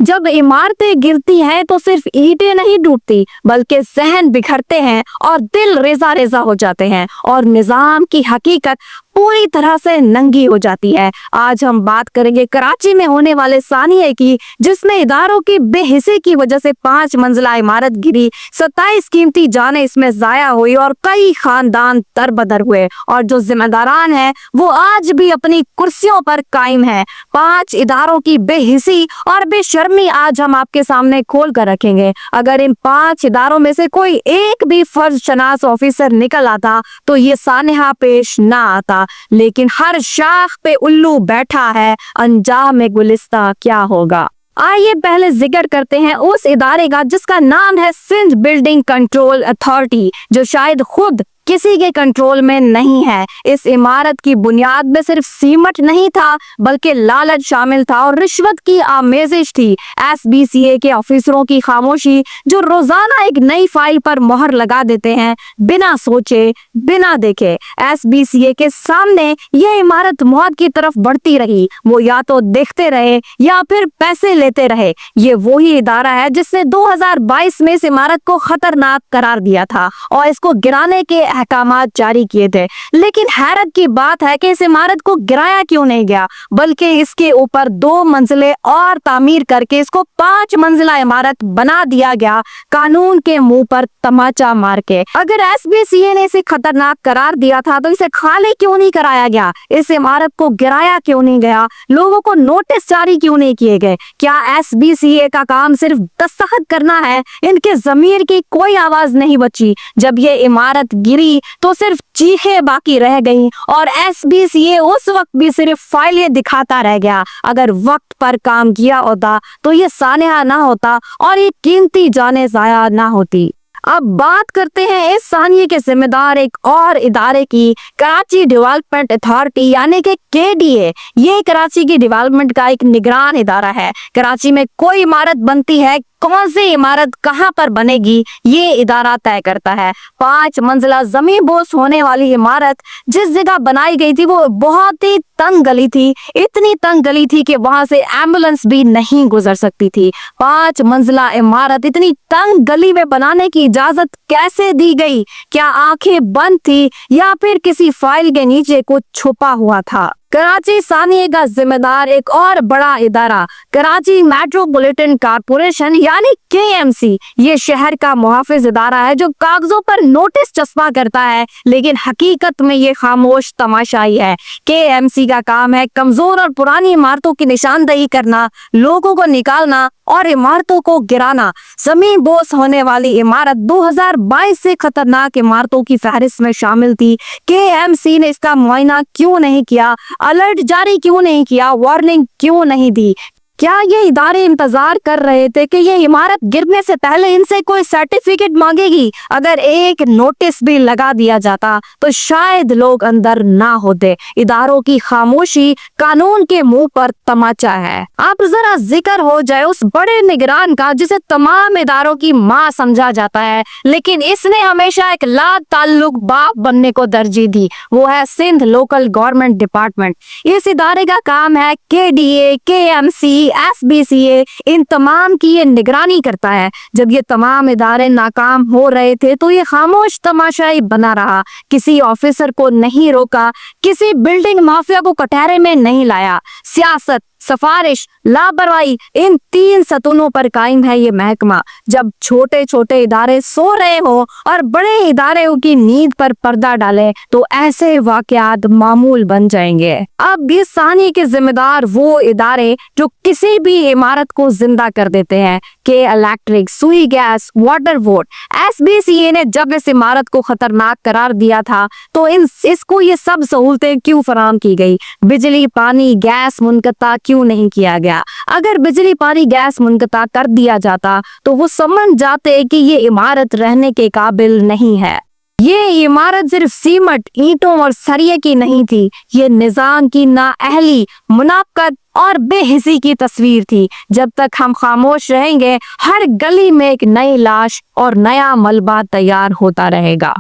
जब इमारतें गिरती हैं तो सिर्फ ईंटें नहीं टूटती बल्कि जहन बिखरते हैं और दिल रेजा रेजा हो जाते हैं और निजाम की हकीकत पूरी तरह से नंगी हो जाती है। आज हम बात करेंगे कराची में होने वाले सानिए की, जिसमें इदारों की बेहिसी की वजह से 5 मंजिला इमारत गिरी, 27 कीमती जानें इसमें जाया हुई और कई खानदान दरबदर हुए और जो जिम्मेदारान हैं वो आज भी अपनी कुर्सियों पर कायम हैं। 5 इदारों की बेहिसी और बेशर्मी आज हम आपके सामने खोल कर रखेंगे। अगर इन 5 इदारों में से कोई एक भी फर्ज शनास ऑफिसर निकल आता तो ये सानिया पेश ना आता, लेकिन हर शाख पे उल्लू बैठा है, अंजाम गुलिस्ता क्या होगा। आइए पहले जिक्र करते हैं उस इदारे का जिसका नाम है सिंध बिल्डिंग कंट्रोल अथॉरिटी, जो शायद खुद किसी के कंट्रोल में नहीं है। इस इमारत की बुनियाद में सिर्फ सीमेंट नहीं था बल्कि लालच शामिल था और रिश्वत की आमेजिश थी। एसबीसीए के ऑफिसरों की खामोशी जो रोजाना एक नई फाइल पर मोहर लगा देते हैं बिना सोचे बिना देखे। एसबीसीए के सामने यह इमारत मौत की तरफ बढ़ती रही, वो या तो देखते रहे या फिर पैसे लेते रहे। ये वही इदारा है जिसने 2022 में इस इमारत को खतरनाक करार दिया था और इसको गिराने के अहकामात जारी किए थे। लेकिन हैरत की बात है कि इस इमारत को गिराया क्यों नहीं गया, बल्कि इसके ऊपर 2 मंजिलें और तामीर करके इसको 5 मंजिला इमारत बना दिया गया, कानून के मुंह पर तमाचा मार के। अगर एसबीसीए ने इसे खतरनाक करार दिया था तो इसे खाली क्यों नहीं कराया गया, इस इमारत को गिराया क्यों नहीं गया, लोगों को नोटिस जारी क्यों नहीं किए गए। क्या एसबीसीए का काम सिर्फ दस्तखत करना है? इनके जमीर की कोई आवाज नहीं बची। जब ये इमारत गिरी तो सिर्फ चीखें बाकी रह गईं और एसबीसीए उस वक्त भी सिर्फ फाइलें दिखाता रह गया। अगर वक्त पर काम किया होता तो ये सानिया ना होता और ये कीमती जानें जाया ना होती। अब बात करते हैं इस सानिए के जिम्मेदार एक और इदारे की, कराची डेवलपमेंट अथॉरिटी यानी कि केडीए। ये कराची की डेवलपमेंट का एक निगरान इदारा है। कराची में कोई इमारत बनती है, कौन सी इमारत कहां पर बनेगी, ये इदारा तय करता है। 5 मंजिला जमीन बोस होने वाली इमारत जिस जगह बनाई गई थी वो बहुत ही तंग गली थी, इतनी तंग गली थी कि वहां से एम्बुलेंस भी नहीं गुजर सकती थी। 5 मंजिला इमारत इतनी तंग गली में बनाने की इजाजत कैसे दी गई? क्या आंखें बंद थी या फिर किसी फाइल के नीचे कुछ छुपा हुआ था? कराची सानिए का जिम्मेदार एक और बड़ा इदारा, कराची मेट्रोपॉलिटन कॉर्पोरेशन यानी केएमसी। ये शहर का मुहाफिज इदारा है जो कागजों पर नोटिस चस्पा करता है, लेकिन हकीकत में ये खामोश तमाशाई है। केएमसी का काम है कमजोर और पुरानी इमारतों की निशानदेही करना, लोगों को निकालना और इमारतों को गिराना। जमीन बोस होने वाली इमारत 2022 से खतरनाक इमारतों की फहरिस्त में शामिल थी। केएमसी ने इसका मुआयना क्यों नहीं किया, अलर्ट जारी क्यों नहीं किया, वार्निंग क्यों नहीं दी? क्या ये इदारे इंतजार कर रहे थे कि ये इमारत गिरने से पहले इनसे कोई सर्टिफिकेट मांगेगी? अगर एक नोटिस भी लगा दिया जाता तो शायद लोग अंदर ना होते। इदारों की खामोशी कानून के मुंह पर तमाचा है। आप जरा जिक्र हो जाए उस बड़े निगरान का जिसे तमाम इदारों की माँ समझा जाता है, लेकिन इसने हमेशा एक ला ताल्लुक बाप बनने को तरजीह दी। वो है सिंध लोकल गवर्नमेंट डिपार्टमेंट। इस इदारे का काम है केडीए, केएमसी, एसबीसीए, इन तमाम की ये निगरानी करता है। जब ये तमाम इदारे नाकाम हो रहे थे तो ये खामोश तमाशाई बना रहा, किसी ऑफिसर को नहीं रोका, किसी बिल्डिंग माफिया को कटहरे में नहीं लाया। सियासत, सफारिश, लापरवाही, इन 3 सतूनों पर कायम है ये महकमा। जब छोटे छोटे इदारे सो रहे हो और बड़े इदारे की नींद पर पर्दा डाले तो ऐसे वाकयात मामूल बन जाएंगे। अब इस सानिए के जिम्मेदार वो इदारे जो किसी भी इमारत को जिंदा कर देते हैं, के इलेक्ट्रिक, सुई गैस, वाटर बोर्ड। एसबीसीए ने जब इस इमारत को खतरनाक करार दिया था तो इसको ये सब सहूलतें क्यों फराहम की गई? बिजली, पानी, गैस मुनक़ता क्यों नहीं किया गया? अगर बिजली, पानी, गैस मुनक़ता कर दिया जाता तो वो समझ जाते कि ये इमारत रहने के काबिल नहीं है। ये इमारत सिर्फ सीमेंट, ईंटों और सरिये की नहीं थी, ये निजाम की नाअहली, मुनाफकत और बेहिसी की तस्वीर थी। जब तक हम खामोश रहेंगे हर गली में एक नई लाश और नया मलबा तैयार होता रहेगा।